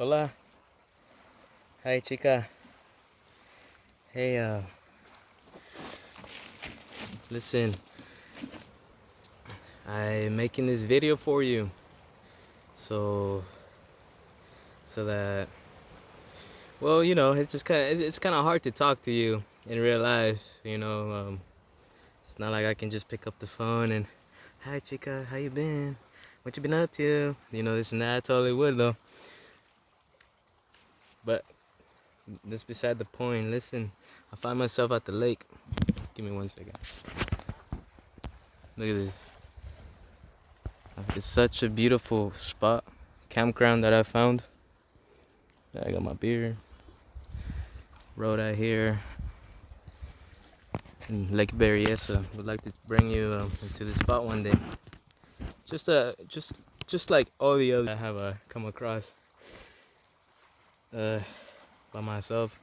Hola. Hi, Chica. Hey, listen, I'm making this video for you. So, so that, well, it's kind of hard to talk to you in real life. It's not like I can just pick up the phone and, hi, Chica, how you been? What you been up to? This and that. I totally would, though. But that's beside the point. Listen, I find myself at the lake. Give me 1 second. Look at this. It's such a beautiful spot, campground that I found. I got my beer. Road out here in Lake Berryessa. Would like to bring you into this spot one day. Just like all the other I have come across uh, by myself.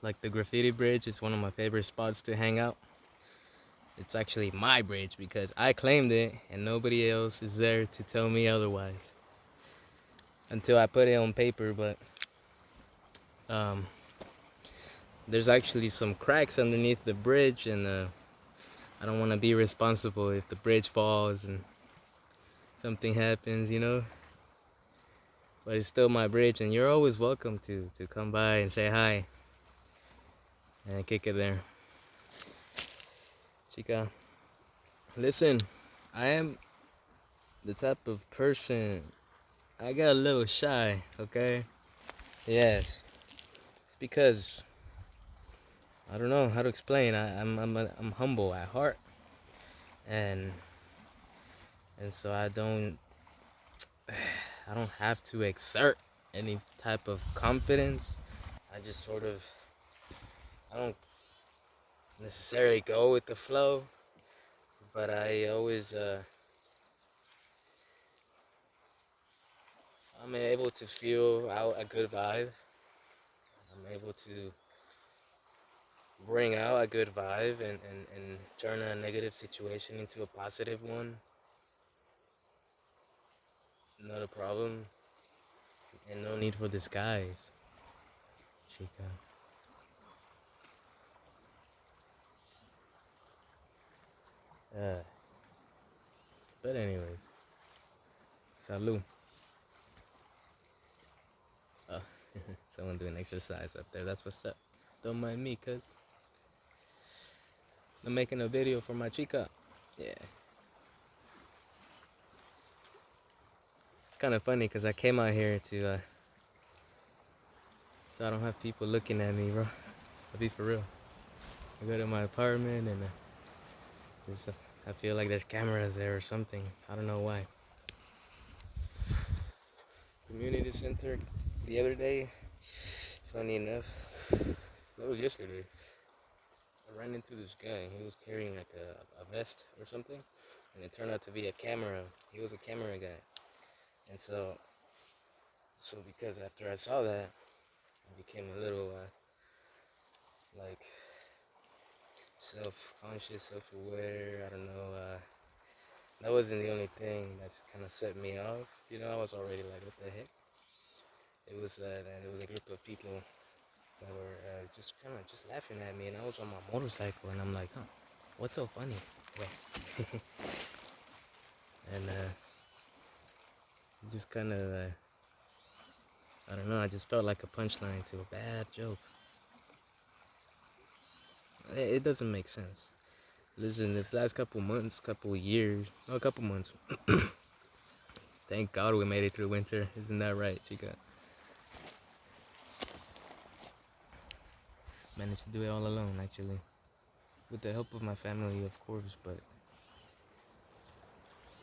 Like the graffiti bridge is one of my favorite spots to hang out. It's actually my bridge because I claimed it and nobody else is there to tell me otherwise. Until I put it on paper, but um, there's actually some cracks underneath the bridge, and I don't want to be responsible if the bridge falls and something happens. But it's still my bridge, and you're always welcome to come by and say hi and kick it there. Chica, listen, I am the type of person, I got a little shy, okay? Yes, it's because I don't know how to explain. I'm humble at heart, and so I don't have to exert any type of confidence. I just I don't necessarily go with the flow, but I always, I'm able to feel out a good vibe. I'm able to bring out a good vibe and turn a negative situation into a positive one. Not a problem, and no need for disguise, Chica. Uh, but anyways, salud. Oh, someone doing exercise up there. That's what's up. Don't mind me, cuz I'm making a video for my Chica. Yeah. It's kind of funny because I came out here so I don't have people looking at me, bro. I'll be for real. I go to my apartment and I feel like there's cameras there or something. I don't know why. Community center the other day, funny enough, that was yesterday. I ran into this guy. He was carrying like a vest or something, and it turned out to be a camera. He was a camera guy. And so because after I saw that, I became a little like self-conscious, self-aware. I don't know. That wasn't the only thing that's kind of set me off. I was already like, what the heck? There was a group of people that were just kind of just laughing at me, and I was on my motorcycle, and I'm like, huh, what's so funny? Wait. And just kind of, I don't know. I just felt like a punchline to a bad joke. It doesn't make sense. Listen, this last couple months, couple years, no, a couple months. Thank God we made it through winter. Isn't that right, Chica? Managed to do it all alone, actually. With the help of my family, of course, but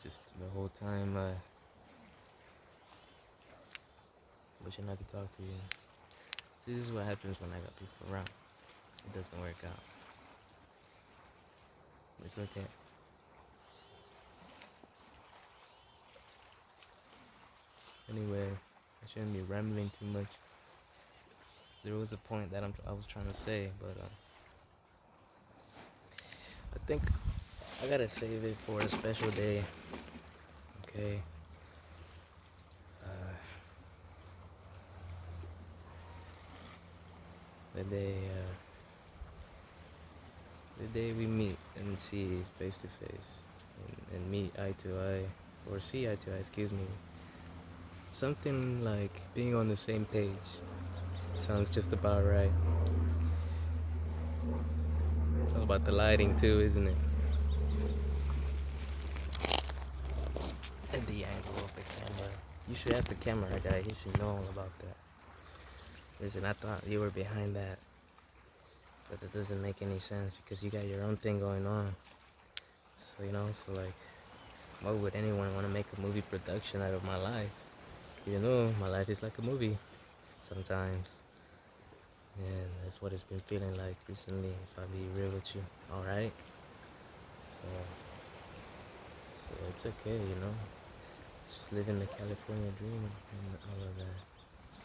just the whole time, wishing I could talk to you. This is what happens when I got people around. It doesn't work out. It's okay. Anyway, I shouldn't be rambling too much. There was a point that I was trying to say, but I think I gotta save it for a special day. Okay. The day, the day we meet and see face to face, and meet eye to eye, or see eye to eye. Excuse me. Something like being on the same page sounds just about right. It's all about the lighting too, isn't it? And the angle of the camera. You should ask the camera guy. He should know all about that. Listen, I thought you were behind that, but that doesn't make any sense because you got your own thing going on. So so like, why would anyone want to make a movie production out of my life? My life is like a movie sometimes, and that's what it's been feeling like recently. If I be real with you, all right. So, so it's okay. Just living the California dream and all of that.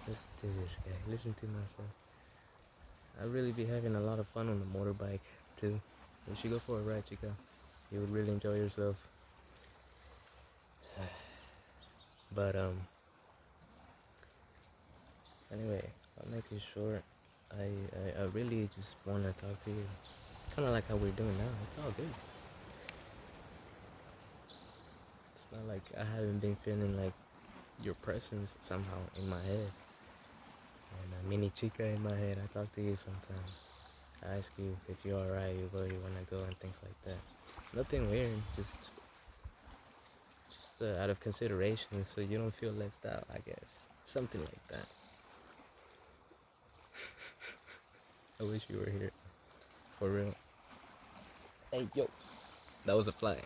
Listen to this guy. Listen to myself. I really be having a lot of fun on the motorbike too. You should go for a ride, Chica. You would really enjoy yourself. But anyway, I'll make it short. I really just want to talk to you. Kind of like how we're doing now. It's all good. It's not like I haven't been feeling like your presence somehow in my head. And a mini Chica in my head. I talk to you sometimes. I ask you if you're alright, where you wanna go, and things like that. Nothing weird, just out of consideration, so you don't feel left out. I guess something like that. I wish you were here, for real. Hey yo, that was a fly.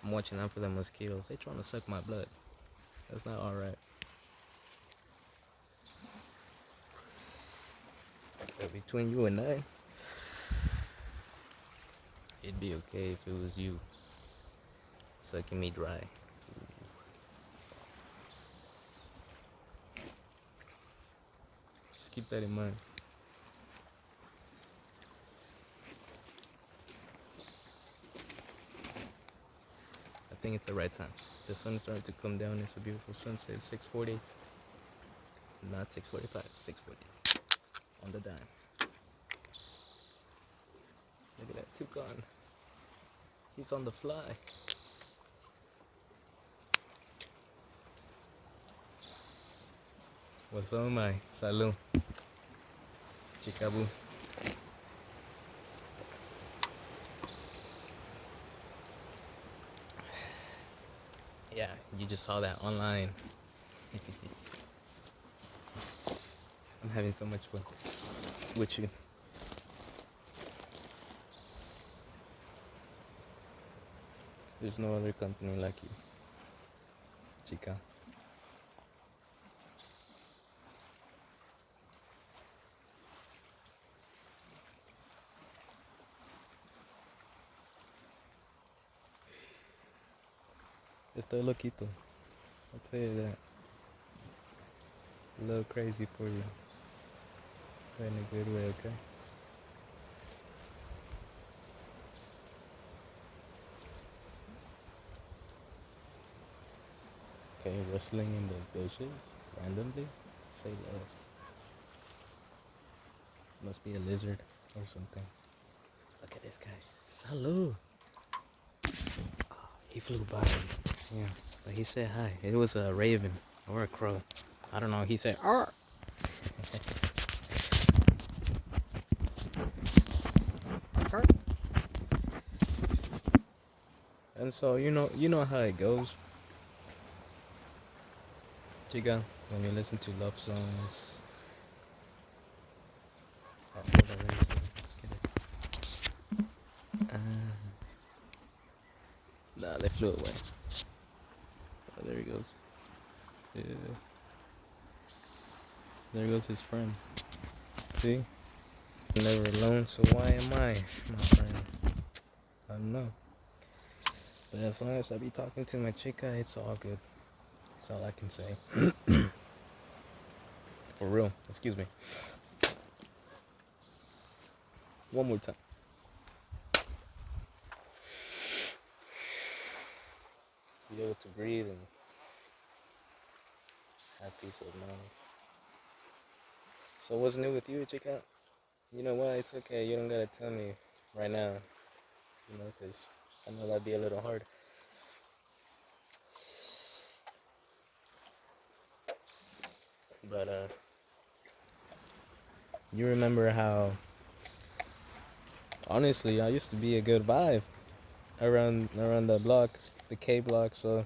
I'm watching out for the mosquitoes. They trying to suck my blood. That's not alright. But between you and I, it'd be okay if it was you sucking me dry. Just keep that in mind. I think it's the right time. The sun's starting to come down. It's a beautiful sunset. 6:40, not 6:45. 6:40 on the dime. Look at that toucan. He's on the fly. What's up, my salud, Chicabu. Yeah, you just saw that online. I'm having so much fun with you. There's no other company like you, Chica. Estoy loquito. I'll tell you that. A little crazy for you, but in a good way, okay? Okay, rustling in the bushes randomly. Say less. Must be a lizard or something. Look at this guy. Salud. Oh, he flew by me. Yeah, but he said hi. It was a raven or a crow. I don't know. He said, "Arr." And so you know how it goes, Chica. When you listen to love songs. Nah, they flew away. Oh, there he goes. Yeah. There goes his friend. See? Never alone, so why am I, my friend? I don't know. But as long as I be talking to my chica, it's all good. That's all I can say. For real. Excuse me. One more time. Be able to breathe and have peace of mind. So what's new with you, chica? You know what? It's okay. You don't gotta tell me right now. You know, cause I know that'd be a little hard. But you remember how? Honestly, I used to be a good vibe around the blocks, the K block. So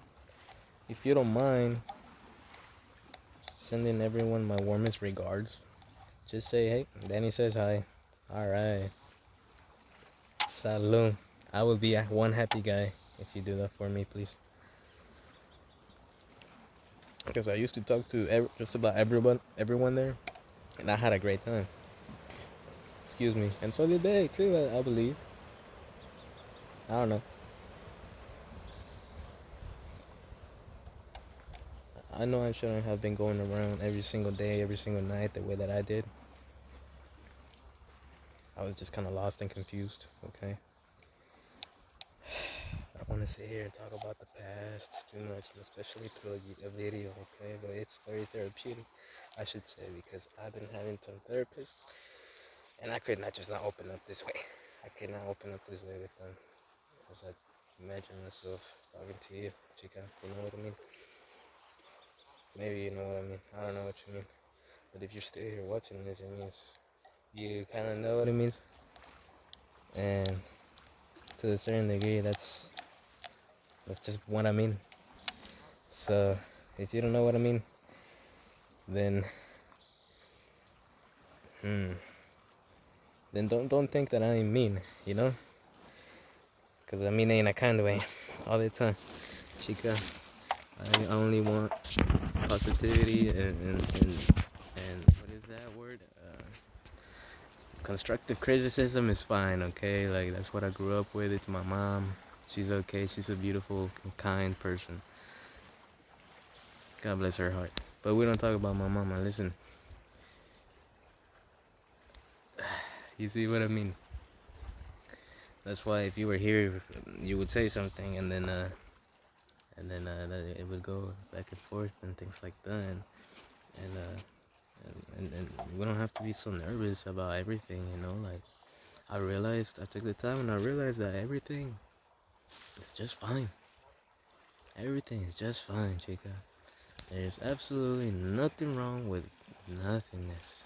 if you don't mind sending everyone my warmest regards, just say hey. Danny says hi. All right. Salud. I will be one happy guy if you do that for me, please. Because I used to talk to just about everyone there, and I had a great time. Excuse me, and so did they too. I believe. I don't know. I know I shouldn't have been going around every single day, every single night the way that I did. I was just kind of lost and confused. Okay. I don't want to sit here and talk about the past too much, especially through a video. Okay, but it's very therapeutic, I should say, because I've been having some therapists, and I could not just not open up this way. I could not open up this way with them, as I imagine myself talking to you, Chica. You know what I mean? Maybe you know what I mean. I don't know what you mean. But if you're still here watching this, it means you kind of know what it means. And to a certain degree, that's just what I mean. So if you don't know what I mean, then hmm, then don't think that I'm mean, you know? Cause I mean in a kind of way, all the time, Chica. I only want positivity and what is that word? Constructive criticism is fine, okay? Like that's what I grew up with. It's my mom. She's okay. She's a beautiful, kind person. God bless her heart. But we don't talk about my mama. Listen, you see what I mean? That's why if you were here, you would say something, and then it would go back and forth and things like that. And and we don't have to be so nervous about everything, you know. Like I took the time and I realized that everything is just fine. Everything is just fine, Chica. There's absolutely nothing wrong with nothingness.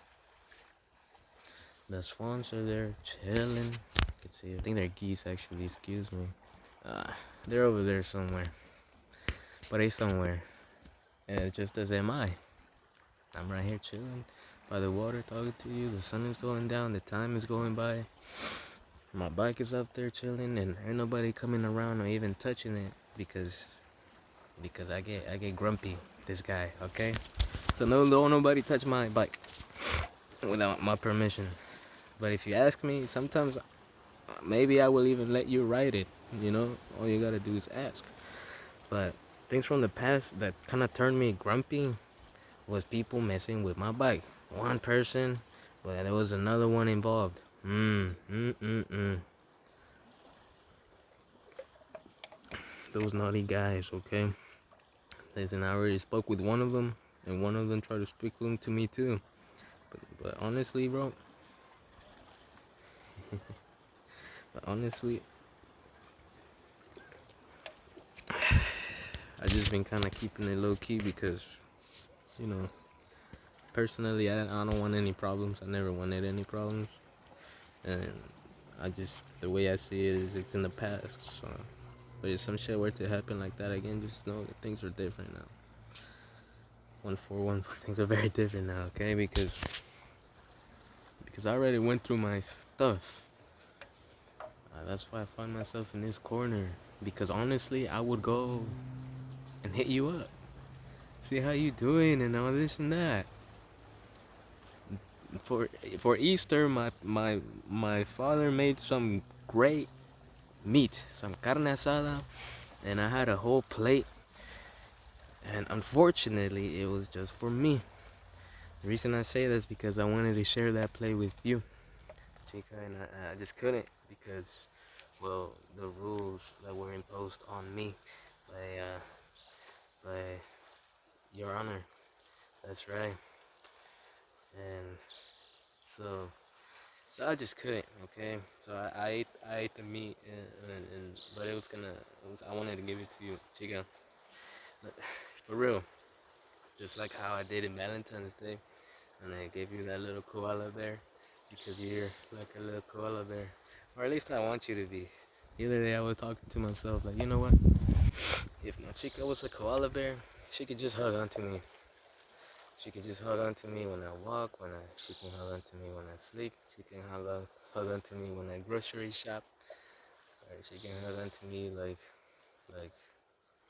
The swans are there chilling. You can see. I think they're geese actually. Excuse me. Uh, they're over there somewhere. But they somewhere. And just as am I. I'm right here chilling by the water talking to you. The sun is going down. The time is going by. My bike is up there chilling, and ain't nobody coming around or even touching it because I get grumpy. This guy, okay? So no, don't nobody touch my bike without my permission. But if you ask me, sometimes maybe I will even let you ride it. You know, all you gotta do is ask. But things from the past that kind of turned me grumpy was people messing with my bike. One person, but there was another one involved. Those naughty guys, okay? Listen, I already spoke with one of them, and one of them tried to speak to me too. But honestly, bro, but honestly, I just been kind of keeping it low key because, you know, personally, I don't want any problems. I never wanted any problems, and the way I see it is it's in the past. So, but if some shit were to happen like that again, just know that things are different now. 141 things are very different now, okay? Because I already went through my stuff. That's why I find myself in this corner. Because honestly, I would go and hit you up, see how you doing, and all this and that. For Easter, my father made some great meat, some carne asada, and I had a whole plate. And unfortunately, it was just for me. The reason I say that is because I wanted to share that plate with you, Chica, and I just couldn't because, well, the rules that were imposed on me by Your Honor. That's right. And so So I just couldn't. Okay, so I ate the meat, and but I wanted to give it to you, Chica. But for real, just like how I did in Valentine's Day, and I gave you that little koala bear because you're like a little koala bear, or at least I want you to be. The other day I was talking to myself, like, you know what? If my Chica was a koala bear, she could just hug onto me. She can just hug onto me when I walk, she can hug onto me when I sleep, she can hug onto me when I grocery shop, or she can hug onto me like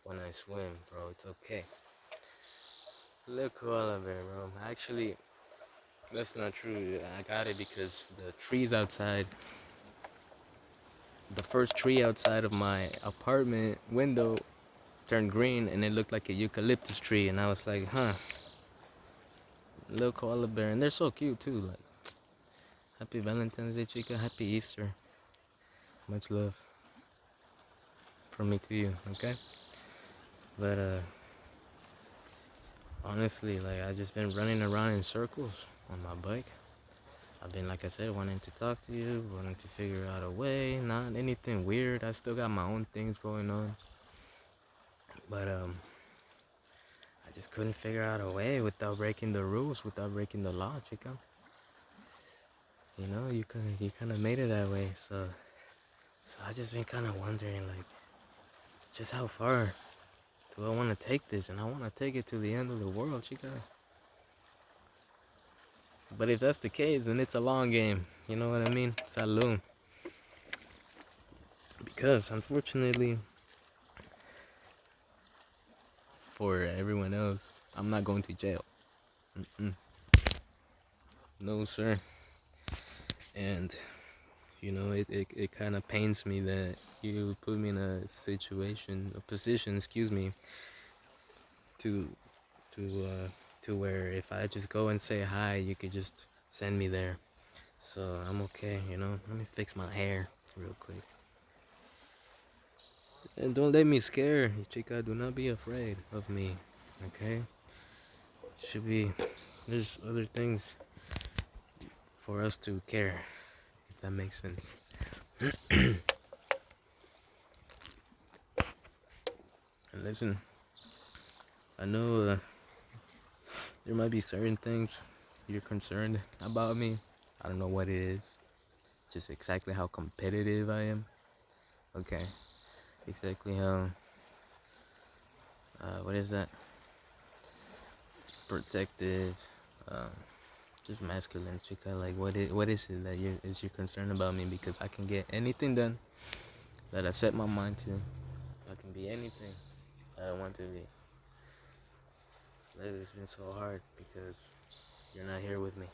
when I swim, bro. It's okay. Little koala bear, bro. Actually, that's not true. I got it because the trees outside, the first tree outside of my apartment window turned green and it looked like a eucalyptus tree, and I was like, huh, little koala bear, and they're so cute too. Like, happy Valentine's Day, Chica. Happy Easter. Much love from me to you, okay? But honestly, like, I just been running around in circles on my bike. I've been, like I said, wanting to talk to you, wanting to figure out a way, not anything weird. I still got my own things going on, but I just couldn't figure out a way without breaking the rules, without breaking the law, Chica. You know, you kind of made it that way, so I just been kind of wondering, like, just how far do I want to take this, and I want to take it to the end of the world, Chica. But if that's the case, then it's a long game. You know what I mean? Salud. Because unfortunately, for everyone else, I'm not going to jail. Mm-mm. No, sir. And it kind of pains me that you put me in a position, excuse me, to to to where if I just go and say hi, you could just send me there. So I'm okay. Let me fix my hair real quick. And don't let me scare you, Chica. Do not be afraid of me, okay? Should be, there's other things for us to care, if that makes sense. And listen, I know there might be certain things you're concerned about me. I don't know what it is. Just exactly how competitive I am. Okay. Exactly how, what is that? Protective. Um, just masculine, Chica. Like, what is it that you're concerned about me? Because I can get anything done that I set my mind to. I can be anything that I want to be. Lately, it's been so hard because you're not here with me.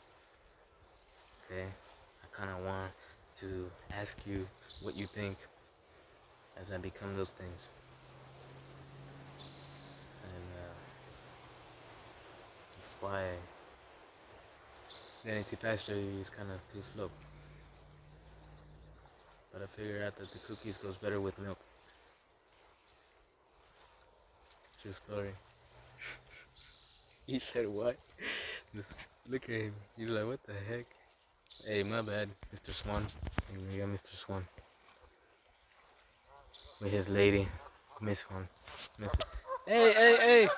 Okay, I kind of want to ask you what you think as I become those things, and that's why getting too faster is kind of too slow. But I figured out that the cookies goes better with milk. True story. He said what? Just look at him. He's like, what the heck? Hey, my bad, Mr. Swan. We got Mr. Swan with his lady, Miss Swan. Miss. Hey, hey, hey!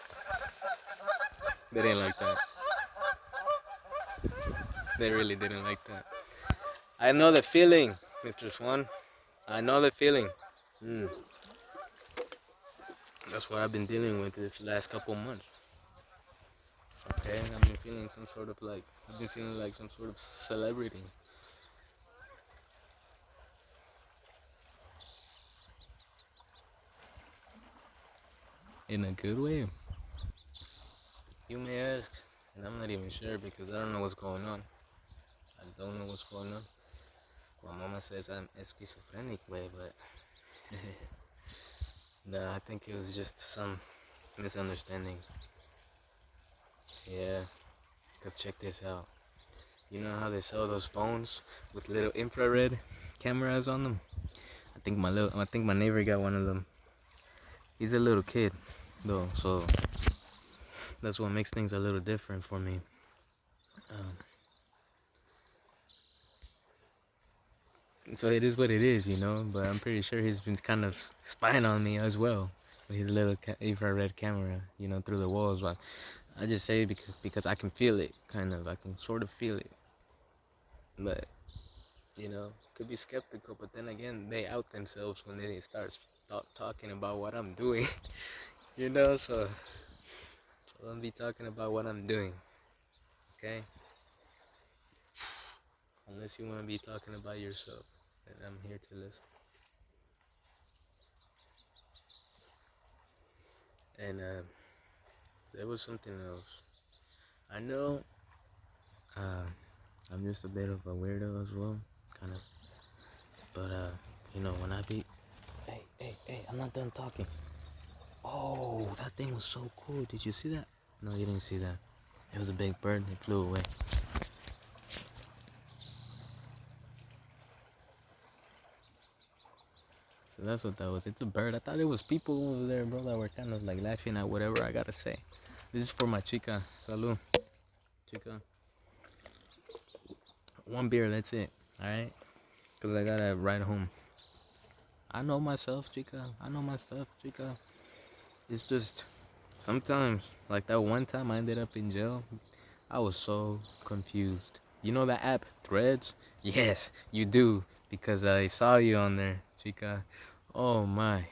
They didn't like that. They really didn't like that. I know the feeling, Mr. Swan. I know the feeling. Mm. That's what I've been dealing with this last couple months. Okay, I've been feeling like some sort of celebrity. In a good way. You may ask, and I'm not even sure because I don't know what's going on. I don't know what's going on. My mama says I'm schizophrenic way, but no, I think it was just some misunderstanding. Yeah, cause check this out. You know how they sell those phones with little infrared cameras on them? I think my neighbor got one of them. He's a little kid, though, so that's what makes things a little different for me. Um, So it is what it is, you know. But I'm pretty sure he's been kind of spying on me as well with his little infrared camera, you know, through the walls. But I just say because I can feel it, kind of. I can sort of feel it. But you know, could be skeptical. But then again, they out themselves when they start talking about what I'm doing, you know. So don't be talking about what I'm doing, okay? Unless you want to be talking about yourself, then I'm here to listen. And there was something else. I know uh, I'm just a bit of a weirdo as well, kind of. But you know, when I be, hey, I'm not done talking. Oh, that thing was so cool. Did you see that? No, you didn't see that. It was a big bird. It flew away. So that's what that was. It's a bird. I thought it was people over there, bro, that were kind of like laughing at whatever I gotta say. This is for my chica. Salud, chica. One beer, that's it. All right, cause I gotta ride home. I know myself, chica. I know my stuff, chica. It's just sometimes, like that one time I ended up in jail. I was so confused. You know that app, Threads? Yes, you do, because I saw you on there, chica. Oh my.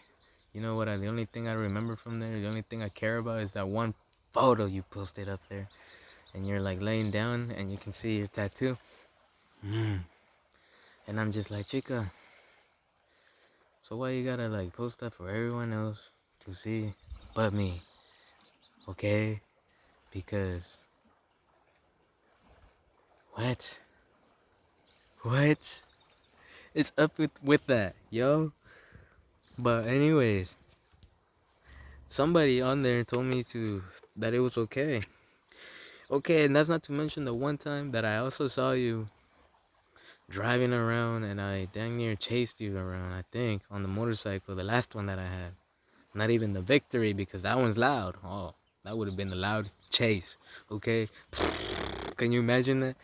You know what? The only thing I remember from there, the only thing I care about is that one photo you posted up there. And you're like laying down and you can see your tattoo. Mm. And I'm just like, chica, so why you gotta like post that for everyone else to see but me? Okay? Because, what? What? It's up with that, yo. But anyways, somebody on there told me to that it was okay. Okay, and that's not to mention the one time that I also saw you driving around and I dang near chased you around, I think, on the motorcycle, the last one that I had. Not even the victory because that one's loud. Oh, that would have been a loud chase. Okay? Can you imagine that?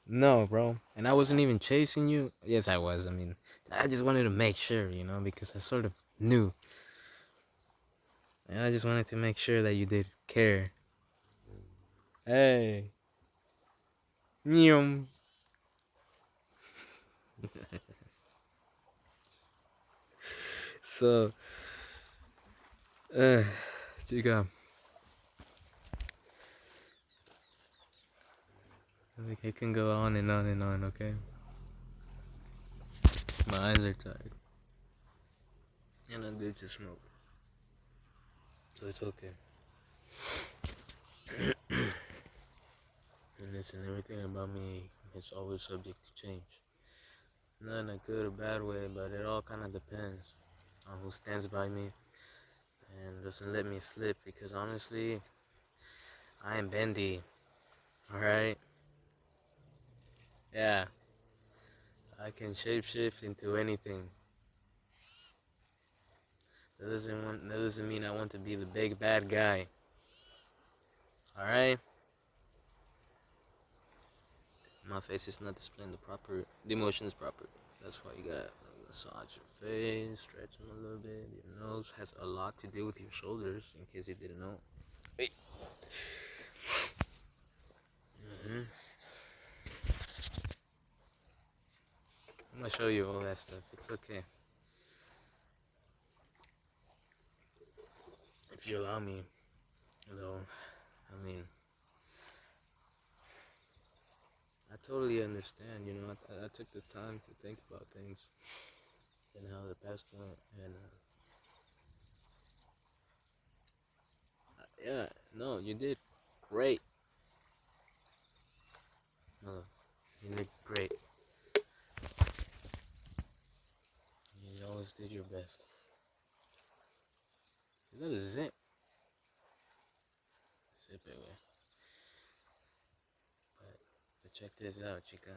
No, bro. And I wasn't even chasing you. Yes, I was. I mean, I just wanted to make sure, you know, because I sort of knew. And I just wanted to make sure that you did care. Hey. Meow. So, uh, Chica, like it can go on and on and on, okay? My eyes are tired. And I did just smoke. So it's okay. And listen, everything about me is always subject to change. Not in a good or bad way, but it all kind of depends on who stands by me and doesn't let me slip. Because honestly, I am bendy. Alright? Yeah. I can shapeshift into anything. That doesn't mean I want to be the big bad guy. Alright? My face is not displaying the emotions proper. That's why you gotta massage your face, stretch them a little bit. Your nose has a lot to do with your shoulders, in case you didn't know. Hey. hmm I'm gonna show you all that stuff. It's okay. If you allow me, though, I mean, I totally understand, you know, I took the time to think about things and how the past went, and yeah, no, you did great. No, you did great. You always did your best. Is that a zip? Zip it away. But check this out, chica.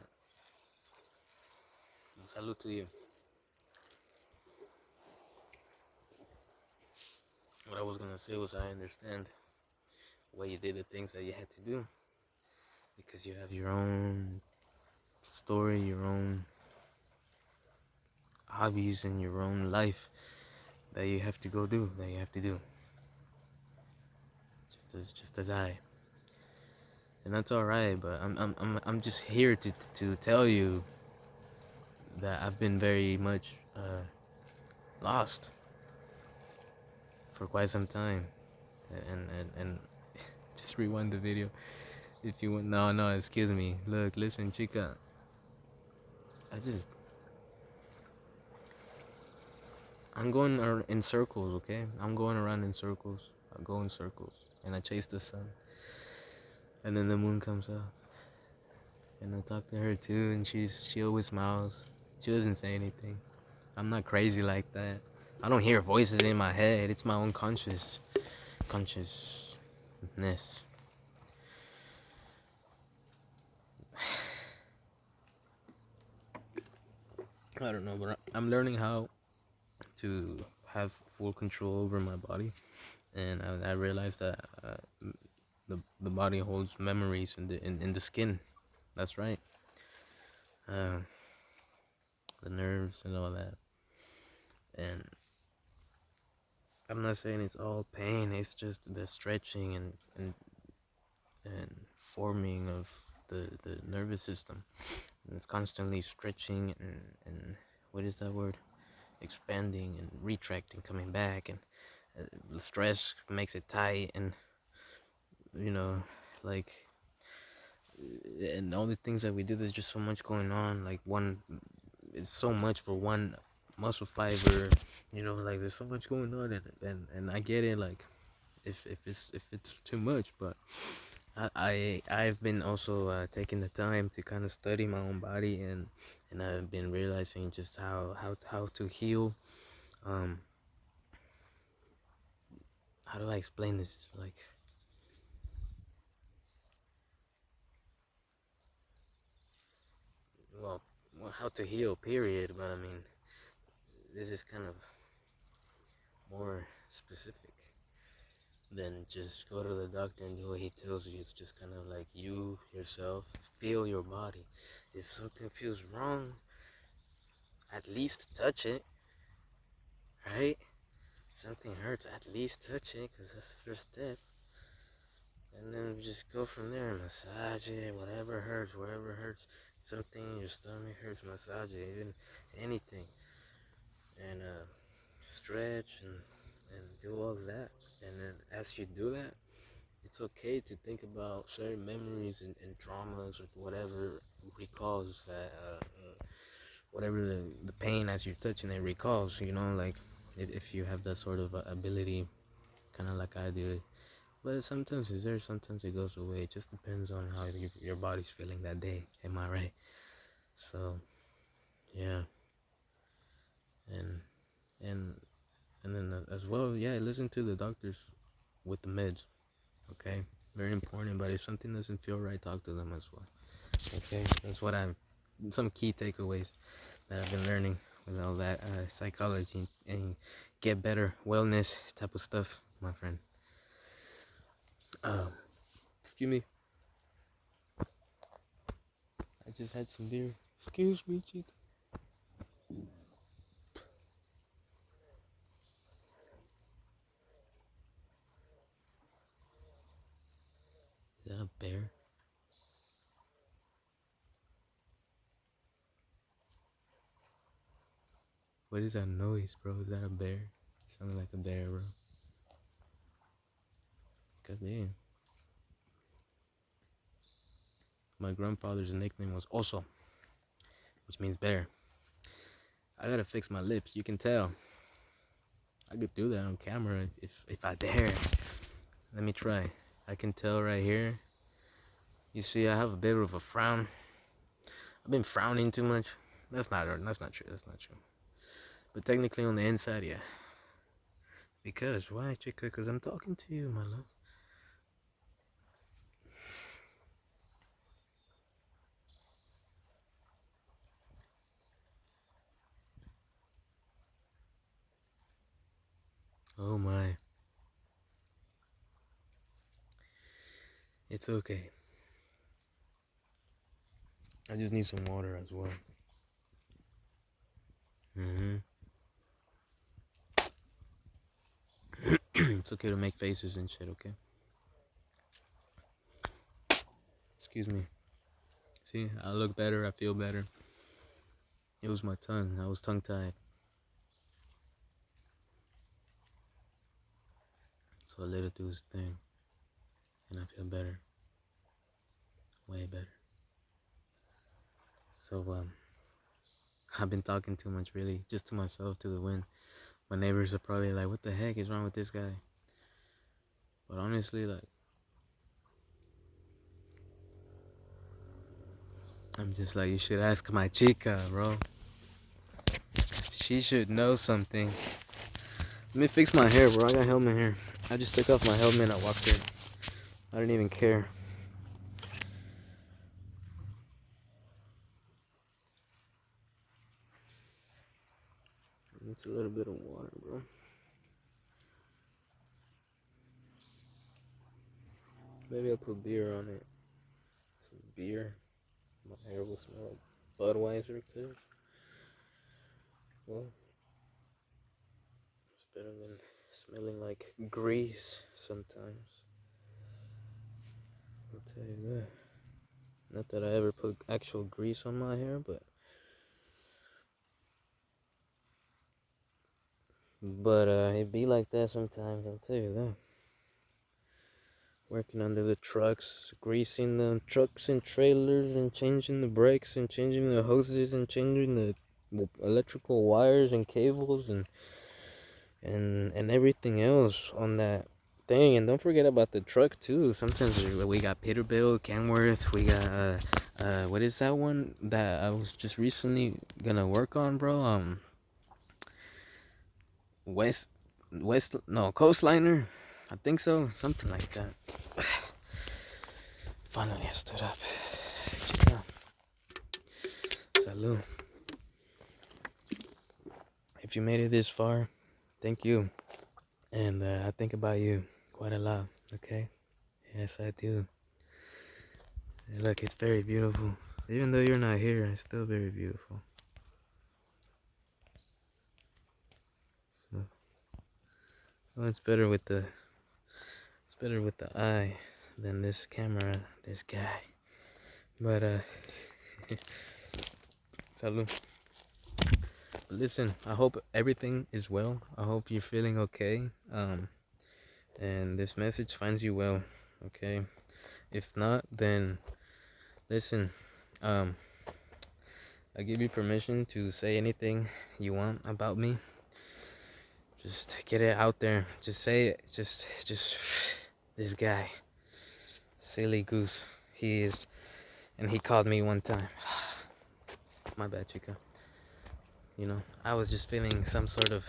Salute to you. What I was gonna say was I understand why you did the things that you had to do because you have your own story, your own hobbies in your own life that you have to go do, that you have to do. Just as I. And that's all right, but I'm just here to tell you that I've been very much lost for quite some time. And just rewind the video if you want. No, no, excuse me. Look, listen, Chica. I just I'm going in circles, okay? I'm going around in circles. I go in circles, and I chase the sun, and then the moon comes out, and I talk to her too, and she always smiles. She doesn't say anything. I'm not crazy like that. I don't hear voices in my head. It's my own consciousness. I don't know, but I'm learning how to have full control over my body, and I realized that the body holds memories in the skin. That's right. Uh, the nerves and all that. And I'm not saying it's all pain. It's just the stretching and forming of the nervous system. And it's constantly stretching and what is that word? Expanding and retracting, coming back, and the stress makes it tight, and you know, like, and all the things that we do. There's just so much going on. Like one, it's so much for one muscle fiber. You know, like there's so much going on, and I get it. Like if it's too much, but I've been also taking the time to kind of study my own body, and I've been realizing just how to heal. Um, how do I explain this? Like, well, how to heal, period. But I mean, this is kind of more specific than just go to the doctor and do what he tells you. It's just kind of like you yourself feel your body. If something feels wrong, at least touch it, right? Something hurts, at least touch it, because that's the first step. And then just go from there, massage it, whatever hurts, wherever hurts. Something in your stomach hurts, massage it, even anything. And stretch and do all that. And then as you do that, it's okay to think about certain memories and traumas or whatever recalls that, whatever the pain as you're touching it recalls, like if you have that sort of ability, kind of like I do. But sometimes it's there, sometimes it goes away. It just depends on how your body's feeling that day. Am I right? So yeah, and and and then as well, yeah, listen to the doctors with the meds. Okay, very important. But if something doesn't feel right, talk to them as well. Okay, that's what I'm. Some key takeaways that I've been learning with all that psychology and get better wellness type of stuff, my friend. Um, excuse me. I just had some beer. Excuse me, Chica. Is that a bear? What is that noise, bro? Is that a bear? Sounded like a bear, bro. God damn. My grandfather's nickname was Oso, which means bear. I gotta fix my lips. You can tell. I could do that on camera if I dare. Let me try. I can tell right here. You see, I have a bit of a frown. I've been frowning too much. That's not true. That's not true. But technically on the inside, yeah. Because why, Chica? Because I'm talking to you, my love. Oh my. It's okay. I just need some water as well. Mm-hmm. It's okay to make faces and shit, okay? Excuse me. See, I look better, I feel better. It was my tongue. I was tongue tied. So I let it do its thing. And I feel better. Way better. So, I've been talking too much, really. Just to myself, to the wind. My neighbors are probably like, what the heck is wrong with this guy? But honestly, like, I'm just like, you should ask my chica, bro. She should know something. Let me fix my hair, bro. I got helmet hair. I just took off my helmet and I walked in. I didn't even care. It's a little bit of water, bro. Maybe I'll put beer on it. Some beer. My hair will smell like Budweiser, cause, well, it's better than smelling like grease sometimes. I'll tell you that. Not that I ever put actual grease on my hair, but it be like that sometimes. I'll tell you that. Working under the trucks, greasing the trucks and trailers, and changing the brakes, and changing the hoses, and changing the electrical wires and cables, and everything else on that thing. And don't forget about the truck too. Sometimes we got Peterbilt, Kenworth. We got what is that one that I was just recently gonna work on, bro? West no, Coastliner. I think so, something like that. Finally, I stood up. Chica. Salud. If you made it this far, thank you. And I think about you quite a lot, okay? Yes, I do. And look, it's very beautiful. Even though you're not here, it's still very beautiful. So, well, it's better with the eye than this camera, this guy. But salud. Listen, I hope everything is well. I hope you're feeling okay. And this message finds you well, okay? If not, then listen, I give you permission to say anything you want about me. Just get it out there. Just say it. Just this guy, silly goose, he is, and he called me one time. My bad, Chica. You know, I was just feeling some sort of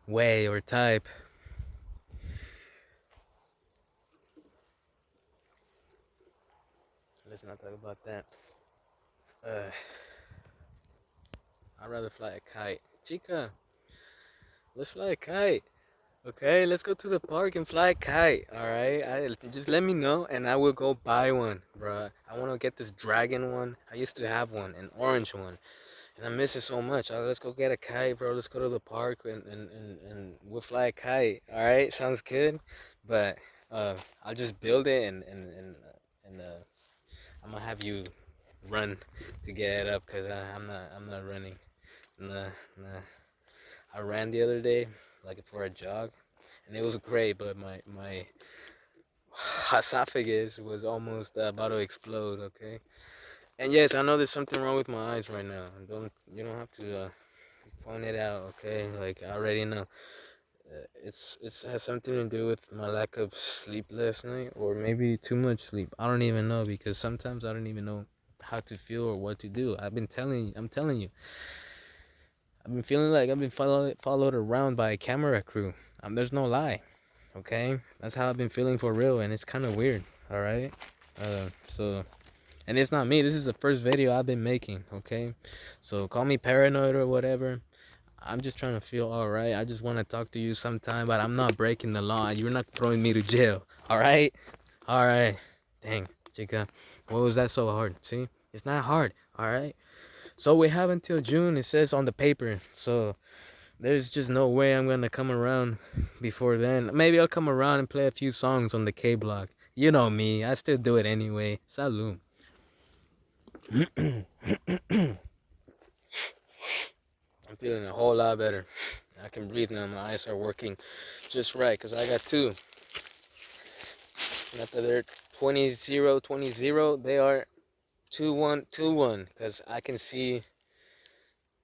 way or type. Let's not talk about that. Uh, I'd rather fly a kite. Chica, let's fly a kite. Okay, let's go to the park and fly a kite. All right, just let me know and I will go buy one, bruh. I want to get this dragon one. I used to have one, an orange one, and I miss it so much. Let's go get a kite, bro. Let's go to the park and we'll fly a kite. All right, sounds good. But I'll just build it and I'm gonna have you run to get it up because I'm not running. Nah, nah. I ran the other day, like for a jog, and it was great, but my esophagus was almost about to explode. Okay, and yes, I know there's something wrong with my eyes right now. You don't have to point it out. Okay, like I already know. It's has something to do with my lack of sleep last night, or maybe too much sleep. I don't even know because sometimes I don't even know how to feel or what to do. I'm telling you. I've been feeling like I've been followed around by a camera crew. There's no lie, okay? That's how I've been feeling for real, and it's kind of weird, all right? And it's not me. This is the first video I've been making, okay? So call me paranoid or whatever. I'm just trying to feel all right. I just want to talk to you sometime, but I'm not breaking the law. You're not throwing me to jail, all right? All right. Dang, Chica. What was that so hard? See? It's not hard, all right? So we have until June, it says on the paper. So there's just no way I'm gonna come around before then. Maybe I'll come around and play a few songs on the K block. You know me, I still do it anyway. Salud. I'm feeling a whole lot better. I can breathe now. My eyes are working just right because I got two. Not that they're 20-0, 20-0. They are 2-1, 2-1 because I can see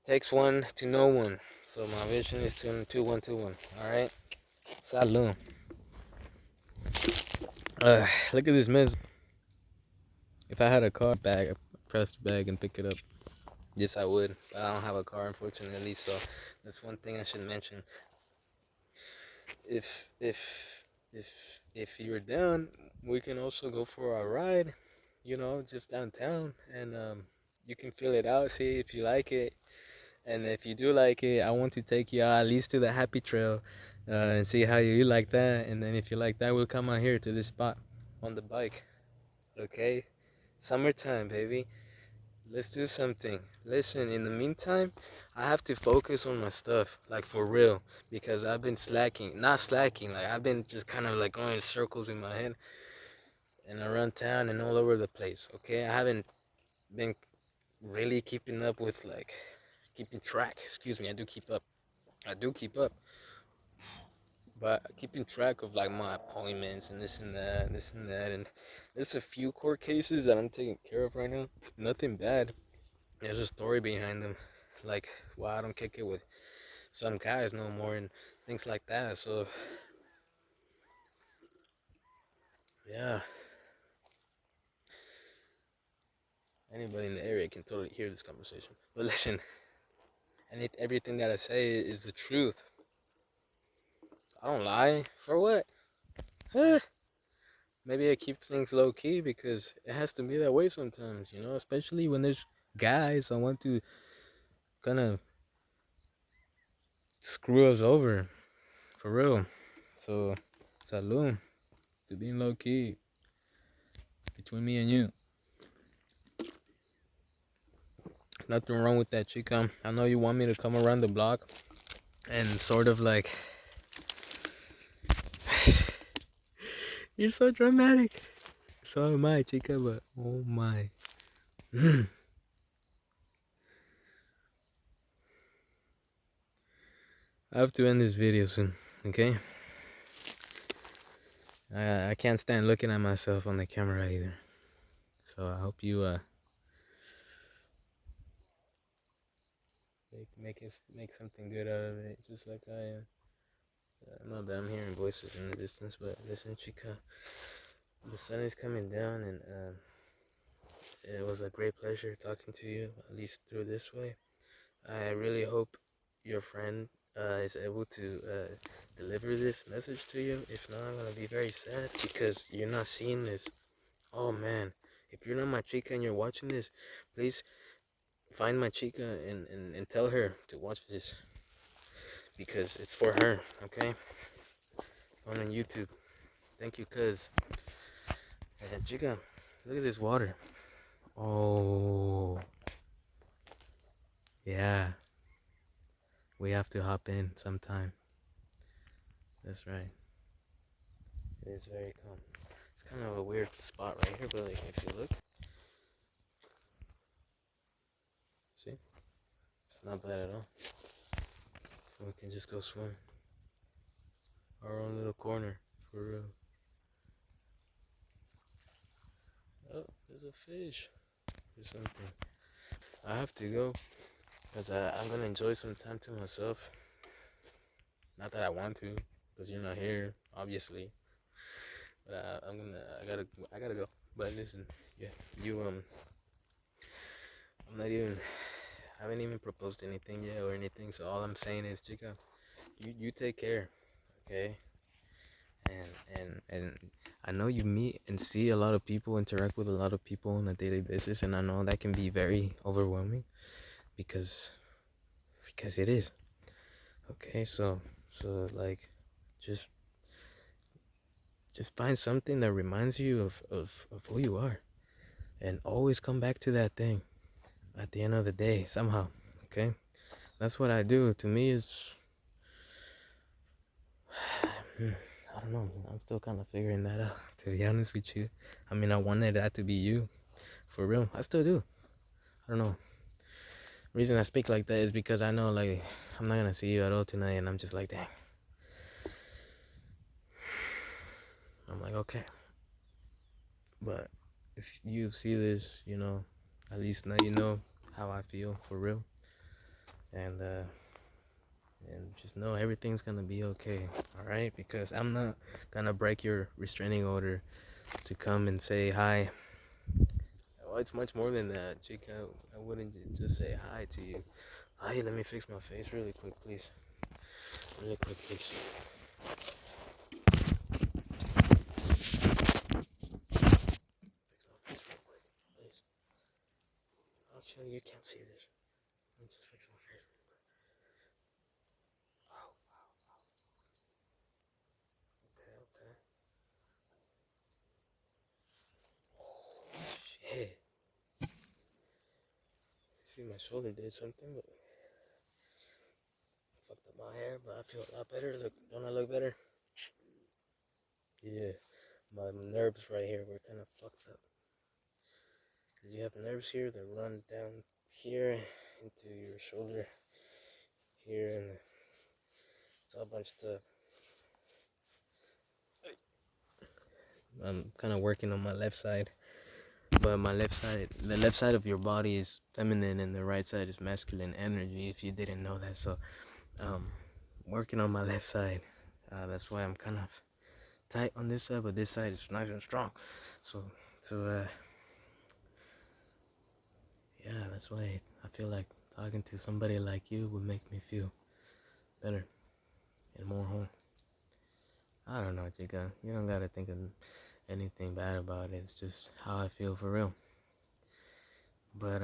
takes one to know one. So my vision is 2-1, 2-1. All right. Salud. Look at this mess. If I had a car bag, I press the bag and pick it up. Yes, I would. But I don't have a car, unfortunately. So that's one thing I should mention. If if if if you're down, we can also go for a ride. You know, just downtown, and you can feel it out. See if you like it, and if you do like it, I want to take you out at least to the Happy Trail, and see how you like that. And then if you like that, we'll come out here to this spot on the bike. Okay, summertime, baby. Let's do something. Listen, in the meantime, I have to focus on my stuff, like for real, because I've been slacking. Not slacking, like I've been just kind of like going in circles in my head and around town and all over the place. Okay, I haven't been really keeping up with like keeping track. Excuse me, I do keep up. I do keep up, but keeping track of like my appointments and this and that, and this and that, and there's a few court cases that I'm taking care of right now. Nothing bad. There's a story behind them, like why I don't kick it with some guys no more and things like that. So yeah, anybody in the area can totally hear this conversation. But listen, and everything that I say is the truth. I don't lie. For what? Huh? Maybe I keep things low key because it has to be that way sometimes, you know. Especially when there's guys I want to kind of screw us over, for real. So, salud to being low key between me and you. Nothing wrong with that, Chica. I know you want me to come around the block and sort of like. You're so dramatic. So am I, Chica, but oh my. I have to end this video soon, okay? I can't stand looking at myself on the camera either. So I hope you make something good out of it, just like I am. I know that I'm hearing voices in the distance, but listen, Chica, the sun is coming down, and it was a great pleasure talking to you, at least through this way. I really hope your friend is able to deliver this message to you. If not, I'm gonna be very sad because you're not seeing this. Oh man, if you're not my Chica and you're watching this, please find my Chica and tell her to watch this because it's for her, okay? On YouTube. Thank you, cuz. Chica, look at this water. Oh, yeah. We have to hop in sometime. That's right. It is very calm. It's kind of a weird spot right here, but like if you look, see, it's not bad at all. We can just go swim. Our own little corner, for real. Oh, there's a fish or something. I have to go because I'm gonna enjoy some time to myself. Not that I want to, because you're not here, obviously. But I gotta go. But listen, yeah, I'm not even, I haven't even proposed anything yet or anything. So all I'm saying is, Chica, you take care, okay? And I know you meet and see a lot of people, interact with a lot of people on a daily basis, and I know that can be very overwhelming because it is. Okay, so like just find something that reminds you of who you are and always come back to that thing. at the end of the day, somehow. Okay, that's what I do. To me, is I don't know. I'm still kind of figuring that out. To be honest with you, I mean, I wanted that to be you, for real. I still do. I don't know. The reason I speak like that is because I know, like, I'm not gonna see you at all tonight, and I'm just like, dang. I'm like, okay. But if you see this, at least now you know how I feel for real, and just know everything's gonna be okay, all right? Because I'm not gonna break your restraining order to come and say hi. Oh, it's much more than that, Chica. I wouldn't just say hi to you. Hi, let me fix my face really quick, please. Really quick, please. Fix my face real quick, please. Actually, you can't see this. Let me just fix my face. Oh, okay, okay. Shit. See, my shoulder did something, but fucked up my hair. But I feel a lot better. Look, don't I look better? Yeah. My nerves right here were kind of fucked up. Because you have nerves here that run down here into your shoulder here, and it's all bunched up. I'm kind of working on my left side, but the left side of your body is feminine, and the right side is masculine energy. If you didn't know that, so um, working on my left side. That's why I'm kind of tight on this side, but this side is nice and strong. So, so yeah, that's why I feel like talking to somebody like you would make me feel better and more home. I don't know, Chica. You don't gotta think of anything bad about it. It's just how I feel for real. But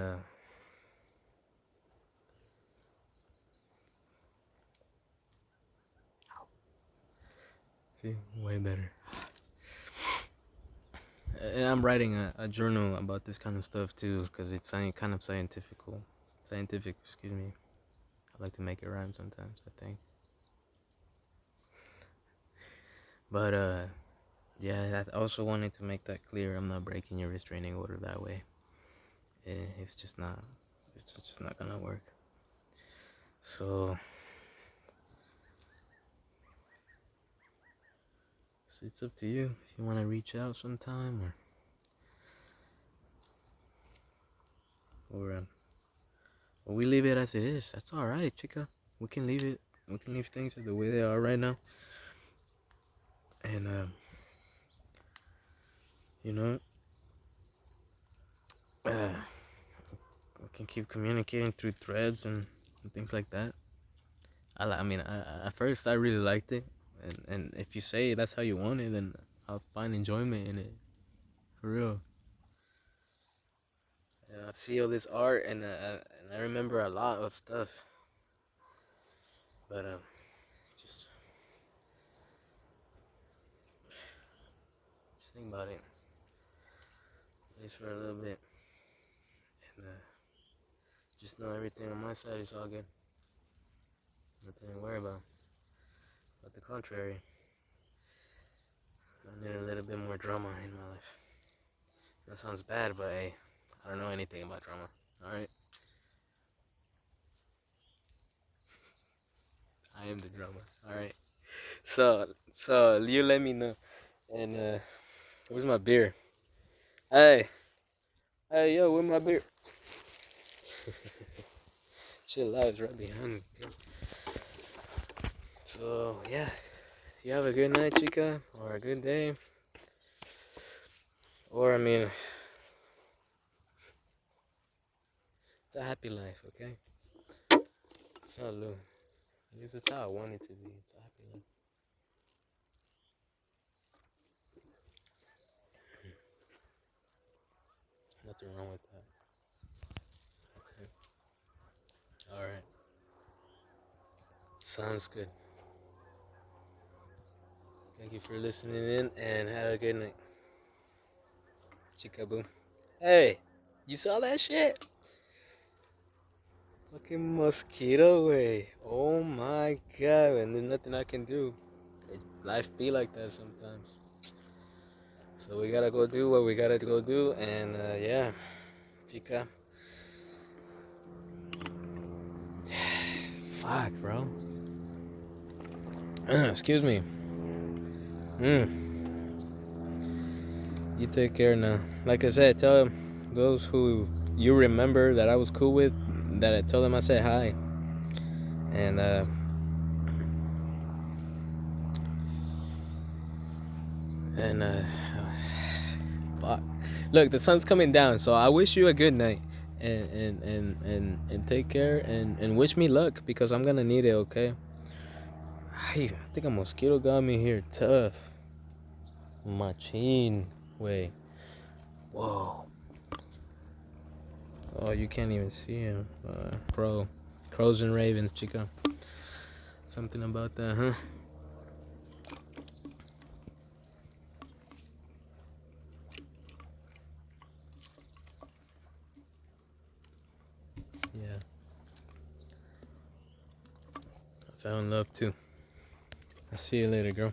see, way better. And I'm writing a journal about this kind of stuff too, because it's kind of scientific. Excuse me. I like to make it rhyme sometimes, I think. But yeah, I also wanted to make that clear. I'm not breaking your restraining order that way. It's just not. It's just not gonna work. So it's up to you if you want to reach out sometime, or we leave it as it is. That's all right, Chica. We can leave it. We can leave things the way they are right now, and you know, we can keep communicating through threads and things like that. I mean, at first I really liked it, and if you say that's how you want it, then I'll find enjoyment in it, for real. And I see all this art, and I remember a lot of stuff, but just just think about it, at least for a little bit, and just know everything on my side is all good. Nothing to worry about. But the contrary, I need a little bit more drama in my life. That sounds bad, but hey, I don't know anything about drama. All right, I am the drama. All right. So you let me know. And where's my beer? Hey, hey, yo, where's my beer? Shit, lives right behind me. So yeah, you have a good night, Chica, or a good day, or I mean, it's a happy life, okay? Salud. At least it's how I want it to be. It's a happy life. Nothing wrong with that. Okay. All right. Sounds good. Thank you for listening in, and have a good night. Chica boom. Hey, you saw that shit? Fucking mosquito way. Oh my god, and there's nothing I can do. Life be like that sometimes. So we gotta go do what we gotta go do, and yeah, Chica. Fuck, bro. Excuse me. Mm. You take care now. Like I said, tell those who you remember that I was cool with that I told them I said hi. And and fuck. Look, the sun's coming down, so I wish you a good night. And take care and wish me luck because I'm gonna need it, okay? I think a mosquito got me here tough. Machine. Wait. Whoa. Oh, you can't even see him. Bro. Crows and ravens, Chica. Something about that, huh? Yeah. I found love too. I'll see you later, girl.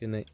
Good night.